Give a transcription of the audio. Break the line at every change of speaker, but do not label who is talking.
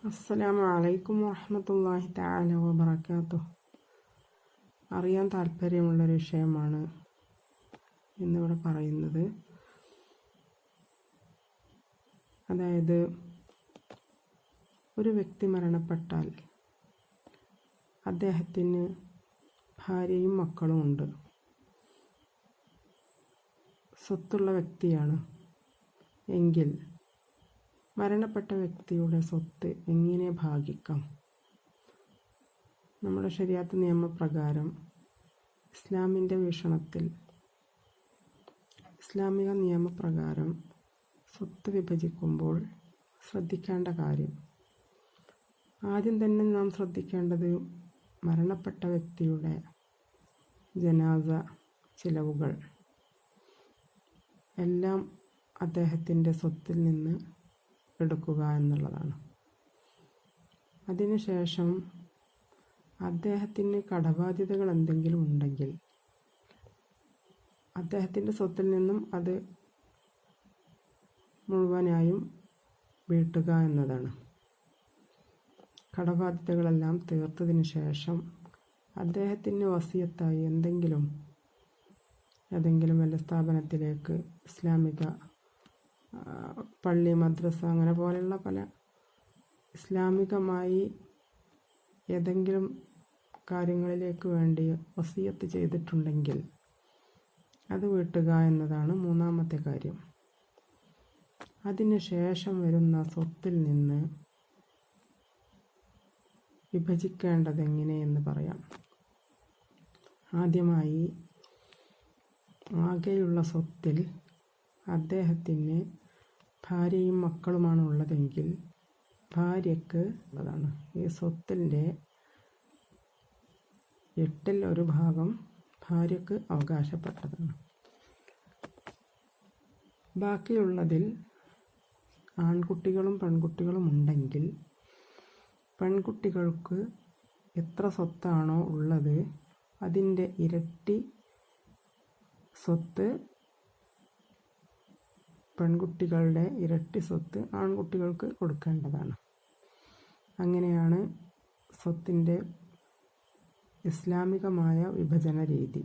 അസ്സലാമു അലൈക്കും വറഹ്മത്തുള്ളാഹി തആല വബറകാതുഹു. അറിയാൻ താല്പര്യമുള്ളൊരു വിഷയമാണ് ഇന്നിവിടെ പറയുന്നത്. അതായത്, ഒരു വ്യക്തി മരണപ്പെട്ടാൽ അദ്ദേഹത്തിന് ഭാര്യയും മക്കളും ഉണ്ട്. സ്വത്തുള്ള വ്യക്തിയാണ് എങ്കിൽ മരണപ്പെട്ട വ്യക്തിയുടെ സ്വത്ത് എങ്ങനെ ഭാഗിക്കാം? നമ്മുടെ ശരീഅത്ത് നിയമപ്രകാരം ഇസ്ലാമിക നിയമപ്രകാരം സ്വത്ത് വിഭജിക്കുമ്പോൾ ശ്രദ്ധിക്കേണ്ട കാര്യം, ആദ്യം തന്നെ നാം ശ്രദ്ധിക്കേണ്ടത് മരണപ്പെട്ട വ്യക്തിയുടെ ജനാസ ചിലവുകൾ എല്ലാം അദ്ദേഹത്തിൻ്റെ സ്വത്തിൽ നിന്ന് എടുക്കുക എന്നുള്ളതാണ്. അതിനുശേഷം അദ്ദേഹത്തിന് കടബാധ്യതകൾ എന്തെങ്കിലും ഉണ്ടെങ്കിൽ അദ്ദേഹത്തിൻ്റെ സ്വത്തിൽ നിന്നും അത് മുഴുവനായും വീട്ടുക എന്നതാണ്. കടബാധ്യതകളെല്ലാം തീർത്തതിന് ശേഷം അദ്ദേഹത്തിന് വസിയത്തായി ഏതെങ്കിലും വല്ല സ്ഥാപനത്തിലേക്ക്, ഇസ്ലാമിക പള്ളി, മദ്രസ, അങ്ങനെ പോലെയുള്ള പല ഇസ്ലാമികമായി ഏതെങ്കിലും കാര്യങ്ങളിലേക്ക് വേണ്ടി വസിയത്ത് ചെയ്തിട്ടുണ്ടെങ്കിൽ അത് വീട്ടുക എന്നതാണ് മൂന്നാമത്തെ കാര്യം. അതിന് ശേഷം വരുന്ന സ്വത്തിൽ നിന്ന് വിഭജിക്കേണ്ടത് എങ്ങനെയെന്ന് പറയാം. ആദ്യമായി, ആകെയുള്ള സ്വത്തിൽ അദ്ദേഹത്തിന് ഭാര്യയും മക്കളുമാണ് ഉള്ളതെങ്കിൽ ഭാര്യയ്ക്ക് ഉള്ളതാണ്. ഈ സ്വത്തിൻ്റെ 1/8 ഭാഗം ഭാര്യയ്ക്ക് അവകാശപ്പെട്ടതാണ്. ബാക്കിയുള്ളതിൽ ആൺകുട്ടികളും പെൺകുട്ടികളും ഉണ്ടെങ്കിൽ പെൺകുട്ടികൾക്ക് എത്ര സ്വത്താണോ ഉള്ളത് അതിൻ്റെ ഇരട്ടി സ്വത്ത്, പെൺകുട്ടികളുടെ ഇരട്ടി സ്വത്ത് ആൺകുട്ടികൾക്ക് കൊടുക്കേണ്ടതാണ്. അങ്ങനെയാണ് സ്വത്തിൻ്റെ ഇസ്ലാമികമായ വിഭജന രീതി.